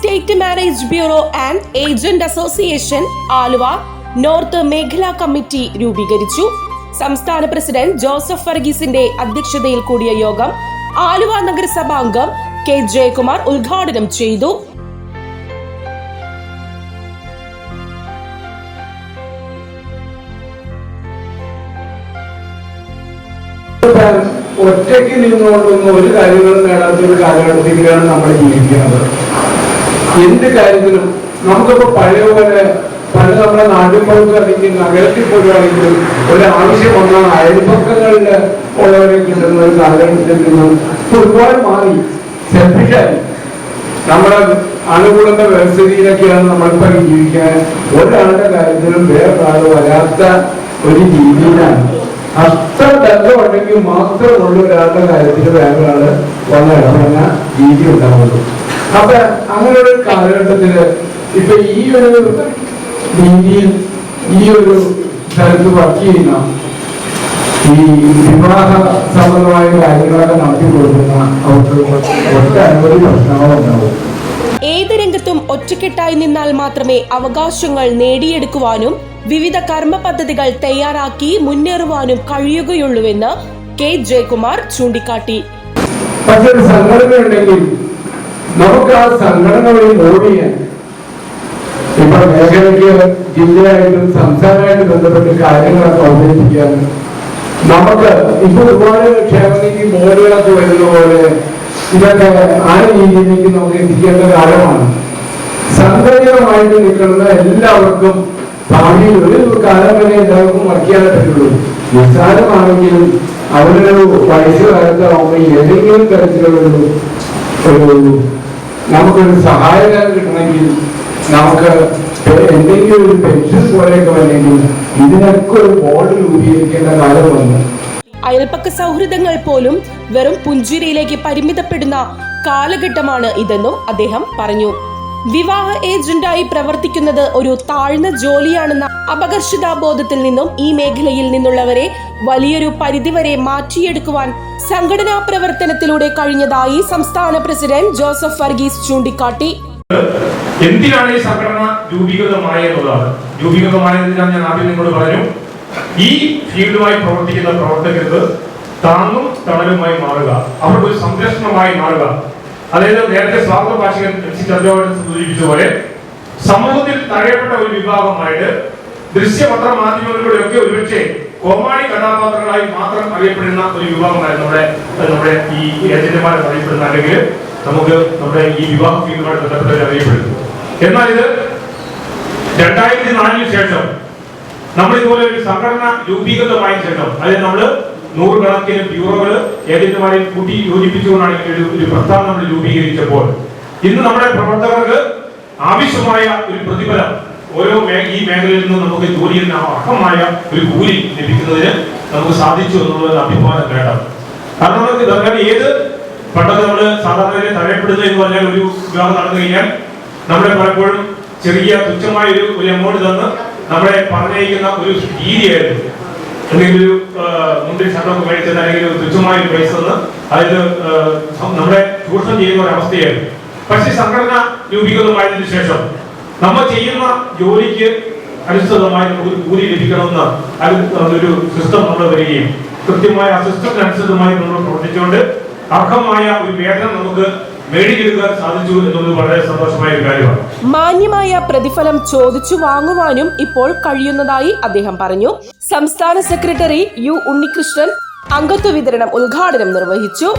State marriage bureau and agent association Aluva north മേഖലാ committee രൂപീകരിച്ചു. സംസ്ഥാന പ്രസിഡന്റ് ജോസഫ് വർഗീസിന്റെ അധ്യക്ഷതയിൽ കൂടിയ യോഗം ആലുവ നഗരസഭാ അംഗം കെ ജയകുമാർ ഉദ്ഘാടനം ചെയ്തു. ഒറ്റയ്ക്ക് നിന്നുകൊണ്ടൊന്നും ഒരു കാര്യങ്ങളും നേടാത്ത ഒരു കാലഘട്ടത്തിലാണ് നമ്മൾ ജീവിക്കുന്നത്. എന്ത് കാര്യത്തിലും നമുക്കിപ്പോ പഴയ പോലെ പല നമ്മുടെ നാട്ടിൽ പോലും അല്ലെങ്കിൽ നഗരത്തിൽ പോലുമാണെങ്കിലും ഒരാവശ്യം വന്നാൽ അയൽപക്കങ്ങളിൽ ഉള്ളവരെ കിട്ടുന്ന ഒരു കാലഘട്ടത്തിൽ നിന്നും ഒരുപാട് മാറി സെൽഫിഷായി നമ്മുടെ അനുകൂലത്തെ വ്യവസ്ഥിതിയിലൊക്കെയാണ് നമ്മളിപ്പോ ജീവിക്കാൻ. ഒരാളുടെ കാര്യത്തിലും വേറൊരാൾ വരാത്ത ഒരു രീതിയിലാണ്. അത്ര ബന്ധമുണ്ടെങ്കിൽ മാത്രമുള്ള ഒരാളുടെ കാര്യത്തിൽ വേറൊരാള് വന്ന ഇടപെടുന്ന രീതി ഉണ്ടാവുള്ളൂ. അപ്പൊ അങ്ങനെ ഒരു കാലഘട്ടത്തില് ഇപ്പൊ ഈ ഒരു രീതിയിൽ ഈ ഒരു സ്ഥലത്ത് വർക്ക് ചെയ്യുന്ന ഈ വിവാഹ സംബന്ധമായ കാര്യങ്ങളൊക്കെ നടത്തി കൊടുക്കുന്ന അവർക്ക് ഒട്ടനവധി പ്രശ്നങ്ങളുണ്ടാവും. ഏത് രംഗത്തും ഒറ്റക്കെട്ടായി നിന്നാൽ മാത്രമേ അവകാശങ്ങൾ നേടിയെടുക്കുവാനും വിവിധ കർമ്മ പദ്ധതികൾ തയ്യാറാക്കി മുന്നേറുവാനും കഴിയുകയുള്ളൂവെന്ന് കെ ജയകുമാർ ചൂണ്ടിക്കാട്ടി. പക്ഷെ ഒരു സംഘടന ഉണ്ടെങ്കിൽ നമുക്ക് ആ സംഘടന വഴി ഓടിയാൻ ഇപ്പൊ മേഖലയ്ക്ക് ജില്ലയായിട്ടും സംസ്ഥാനമായിട്ട് ബന്ധപ്പെട്ട് കാര്യങ്ങളൊക്കെ അവതരിപ്പിക്കാൻ നമുക്ക് ഇപ്പൊ ഒരുപാട് ക്ഷേമനിധി ബോർഡുകളൊക്കെ വരുന്ന പോലെ ഇതൊക്കെ ആ രീതിയിലേക്ക് നമുക്ക് എത്തിക്കേണ്ട കാലമാണ്. സംഘടിതമായിട്ട് നിൽക്കുന്ന എല്ലാവർക്കും ഭാവിയിൽ ഒരു കാലം വരെ എല്ലാവർക്കും വർക്ക് ചെയ്യാൻ പറ്റുള്ളൂ. നിസ്സാരമാണെങ്കിലും അവരൊരു വയസ്സുകാലത്താവുമ്പോൾ ഏതെങ്കിലും തരത്തിലുള്ള ഒരു നമുക്കൊരു സഹായകരം കിട്ടണമെങ്കിൽ നമുക്ക് എന്തെങ്കിലും ഒരു പെൻഷൻ പോലെയൊക്കെ വന്നെങ്കിൽ ഇതിനൊക്കെ ഒരു ബോർഡ് രൂപീകരിക്കേണ്ട കാലം വന്നു. അയൽപക്ക സൗഹൃദങ്ങൾ പോലും വെറും പുഞ്ചിരിയിലേക്ക് പരിമിതപ്പെടുന്ന കാലഘട്ടമാണ് ഇതെന്നും അദ്ദേഹം പറഞ്ഞു. വിവാഹ ഏജന്റായി പ്രവർത്തിക്കുന്നത് ഒരു താഴ്ന്ന ജോലിയാണെന്ന അപകർഷതാബോധത്തിൽ നിന്നും ഈ മേഖലയിൽ നിന്നുള്ളവരെ വലിയൊരു പരിധിവരെ മാറ്റിയെടുക്കുവാൻ സംഘടനാ പ്രവർത്തനത്തിലൂടെ കഴിഞ്ഞതായി സംസ്ഥാന പ്രസിഡന്റ് ജോസഫ് വർഗീസ് ചൂണ്ടിക്കാട്ടി. എന്തിനാണ് ഈ സംഘടന രൂപീകൃതമായെന്നുള്ളതാണ്. രൂപീകൃതമായതിനാൽ ഞാൻ ആദ്യം നിങ്ങളോട് പറഞ്ഞു, ഈ ഫീൽഡുമായി പ്രവർത്തിക്കുന്ന പ്രവർത്തകർക്ക് താങ്ങും തണലുമായി മാറുക, അവർക്ക് ഒരു സംരക്ഷണമായി മാറുക. അതായത് നേരത്തെ സ്വാഗത ഭാഷകൻ സൂചിപ്പിച്ച പോലെ സമൂഹത്തിൽ തഴയപ്പെട്ട ഒരു വിഭാഗമായിട്ട് ദൃശ്യപത്ര മാധ്യമങ്ങളിലൂടെയൊക്കെ ഒരുപക്ഷെ കോമാളി കഥാപാത്രങ്ങളായി മാത്രം അറിയപ്പെടുന്ന ഒരു വിഭാഗമായിരുന്നു നമ്മുടെ ഈ ഏജന്റുമാരെ അറിയപ്പെടുന്ന, അല്ലെങ്കിൽ നമുക്ക് നമ്മുടെ ഈ വിവാഹ ഫീൽഡുമായി ബന്ധപ്പെട്ടവർ അറിയപ്പെടുന്നു. എന്നാൽ ഇത് 2004 ശേഷം നമ്മൾ ഇതുപോലെ ഒരു സംഘടന രൂപീകൃതമായ ശേഷം, അതായത് നമ്മള് നൂറുകണക്കിന് ബ്യൂറോകള് ഏജന്റുമാരെ കൂട്ടി യോജിപ്പിച്ചുകൊണ്ടാണ് ഒരു പ്രസ്ഥാനം നമ്മൾ രൂപീകരിച്ചപ്പോൾ ഇന്ന് നമ്മുടെ പ്രവർത്തകർക്ക് ആവശ്യമായ ഒരു പ്രതിഫലം ഓരോ ഈ മേഖലയിൽ നിന്നും നമുക്ക് ജോലിയിൽ അർഹമായ ഒരു കൂലി ലഭിക്കുന്നതിന് നമുക്ക് സാധിച്ചു എന്നുള്ളത് അഭിമാനം നേടാം. കാരണം ഏത് പണ്ടൊക്കെ നമ്മള് സാധാരണ തഴയപ്പെടുന്നത് എന്ന് പറഞ്ഞാൽ ഒരു വിവാഹം നടന്നു കഴിഞ്ഞാൽ നമ്മളെ പലപ്പോഴും ചെറിയ തുച്ഛമായ ഒരു എമൗണ്ട് തന്ന് നമ്മളെ പറഞ്ഞയക്കുന്ന ഒരു രീതിയായിരുന്നു. അല്ലെങ്കിൽ ഒരു മുന്തിരി ഷർട്ടൊക്കെ മേടിച്ചത് അല്ലെങ്കിൽ തുച്ഛമായ ഒരു പൈസ തന്ന് അതായത് നമ്മളെ ചൂഷണം ചെയ്യുന്ന ഒരു അവസ്ഥയായിരുന്നു. പക്ഷെ സംഘടന രൂപീകൃതമായതിനു ശേഷം നമ്മൾ ചെയ്യുന്ന ജോലിക്ക് അനുസൃതമായി നമുക്ക് കൂലി ലഭിക്കണമെന്ന് ഒരു സിസ്റ്റം നമ്മൾ വരികയും കൃത്യമായ ആ സിസ്റ്റത്തിനനുസൃതമായി നമ്മൾ പ്രവർത്തിച്ചുകൊണ്ട് അർഹമായ ഒരു വേതനം നമുക്ക് മേടിച്ചെടുക്കാൻ സാധിച്ചു എന്നുള്ളത് വളരെ സന്തോഷമായ ഒരു കാര്യമാണ്. മാന്യമായ പ്രതിഫലം ചോദിച്ചു വാങ്ങുവാനും ഇപ്പോൾ കഴിയുന്നതായി അദ്ദേഹം പറഞ്ഞു. സംസ്ഥാന സെക്രട്ടറി യു ഉണ്ണികൃഷ്ണൻ അംഗത്വ വിതരണം ഉദ്ഘാടനം നിർവഹിച്ചു.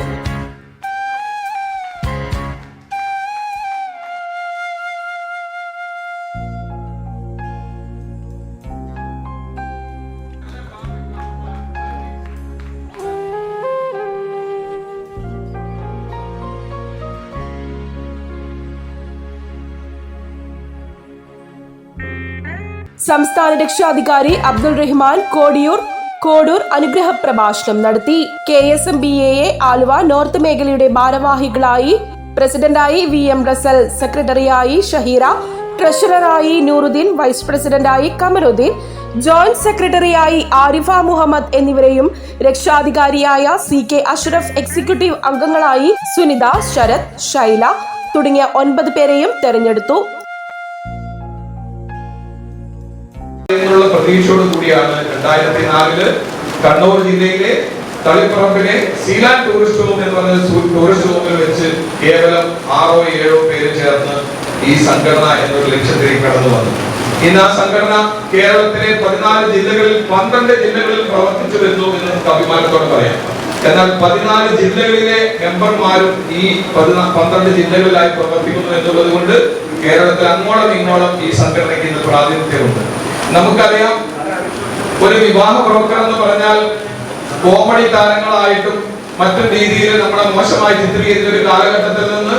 സംസ്ഥാന രക്ഷാധികാരി അബ്ദുൾ റഹ്മാൻ കോഡൂർ അനുഗ്രഹ പ്രഭാഷണം നടത്തി. KSMBA ആലുവ നോർത്ത് മേഖലയുടെ ഭാരവാഹികളായി പ്രസിഡന്റായി VM റസൽ, സെക്രട്ടറിയായി ഷഹീറ, ട്രഷററായി നൂറുദ്ദീൻ, വൈസ് പ്രസിഡന്റായി കമറുദ്ദീൻ, ജോയിന്റ് സെക്രട്ടറിയായി ആരിഫ മുഹമ്മദ് എന്നിവരെയും രക്ഷാധികാരിയായ CK അഷ്റഫ്, എക്സിക്യൂട്ടീവ് അംഗങ്ങളായി സുനിത, ശരത്, ശൈല, തുടങ്ങിയ 9 പേരെയും തെരഞ്ഞെടുത്തു. പ്രതീക്ഷയോട് കൂടിയാണ് 2004 കണ്ണൂർ ജില്ലയിലെ തളിപ്പറമ്പിലെ സീലാൻ ടൂറിസ്റ്റ് ഹോം എന്ന് പറഞ്ഞ ടൂറിസ്റ്റ് ഹോമിൽ വെച്ച് കേവലം 6-7 പേര് ചേർന്ന് ഈ സംഘടന എന്നൊരു ലക്ഷ്യത്തിലേക്ക് കടന്നു വന്നു. ഇന്ന് ആ സംഘടന കേരളത്തിലെ 14 ജില്ലകളിൽ 12 ജില്ലകളിൽ പ്രവർത്തിച്ചു വരുന്നു എന്ന് നമുക്ക് അഭിമാനത്തോടെ പറയാം. എന്നാൽ 14 ജില്ലകളിലെ മെമ്പർമാരും ഈ 12 ജില്ലകളിലായി പ്രവർത്തിക്കുന്നു എന്നുള്ളത് കൊണ്ട് കേരളത്തിൽ അങ്ങോളം ഇങ്ങോളം ഈ സംഘടനയ്ക്ക് ഇന്ന് പ്രാതിനിധ്യമുണ്ട്. നമുക്കറിയാം, ഒരു വിവാഹ ബ്രോക്കർ എന്ന് പറഞ്ഞാൽ കോമഡി താരങ്ങളായിട്ടും മറ്റു രീതിയിൽ നമ്മളെ മോശമായി ചിത്രീകരിച്ച ഒരു കാലഘട്ടത്തിൽ നിന്ന്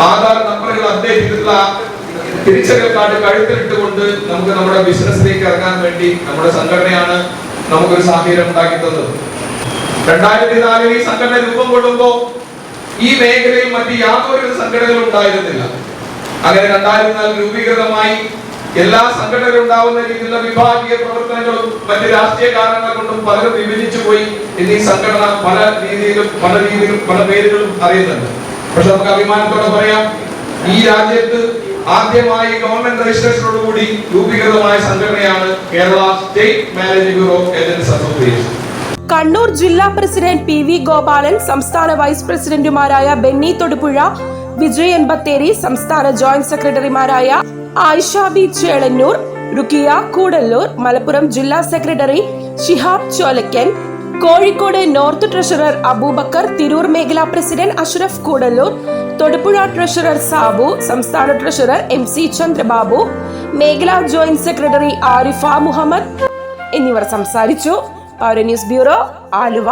ആധാർ നമ്പറുകൾ അപ്ഡേറ്റ് ചെയ്തിട്ടുള്ള തിരിച്ചറിയൽ കാർഡ് കഴുത്തിലിട്ടുകൊണ്ട് നമുക്ക് നമ്മുടെ ബിസിനസ്സിലേക്ക് ഇറങ്ങാൻ വേണ്ടി നമ്മുടെ സംഘടനയാണ് നമുക്കൊരു സാഹചര്യം ഉണ്ടാക്കി തന്നത്. 2004 ഈ സംഘടന രൂപം കൊള്ളുമ്പോൾ ഈ മേഖലയിൽ മറ്റ് യാതൊരു സംഘടനകളും ഉണ്ടായിരുന്നില്ല. അങ്ങനെ 2004 രൂപീകൃതമായി എല്ലാ സംഘടനകളും ഉണ്ടാവുന്ന രീതിയിലുള്ള വിഭാഗീയ പ്രവർത്തനങ്ങളും മറ്റ് രാഷ്ട്രീയ കാരണങ്ങൾ കൊണ്ടും പലരും വിഭജിച്ചു പോയി. ഇന്ന് ഈ സംഘടന പല രീതിയിലും പല പേരുകളും അറിയുന്നുണ്ട്. പക്ഷെ നമുക്ക് അഭിമാനത്തോടെ പറയാം, ഈ രാജ്യത്ത് ആദ്യമായി ഗവൺമെന്റ് രജിസ്ട്രേഷനോടുകൂടി രൂപീകൃതമായ സംഘടനയാണ് Kerala state marriage bureau agents association. Kannur ജില്ലാ പ്രസിഡന്റ് PV ഗോപാലൻ, സംസ്ഥാന വൈസ് പ്രസിഡന്റുമാരായ ബെന്നി തൊടുപുഴ, വിജയൻ ബത്തേരി, സംസ്ഥാന ജോയിന്റ് സെക്രട്ടറിമാരായ ആയിഷ ബി ചേളന്നൂർ, റുക്കിയ കൂടല്ലൂർ, മലപ്പുറം ജില്ലാ secretary Shihab Cholakkan, Kozhikode north treasurer Abubakar, Tirur മേഖലാ പ്രസിഡന്റ് അഷ്റഫ് കൂടല്ലൂർ, തൊടുപുഴ ട്രഷറർ സാബു, സംസ്ഥാന ട്രഷറർ MC ചന്ദ്രബാബു, മേഖലാ ജോയിന്റ് സെക്രട്ടറി ആരിഫ മുഹമ്മദ് എന്നിവർ സംസാരിച്ചു. പൗര ന്യൂസ് ബ്യൂറോ, ആലുവ.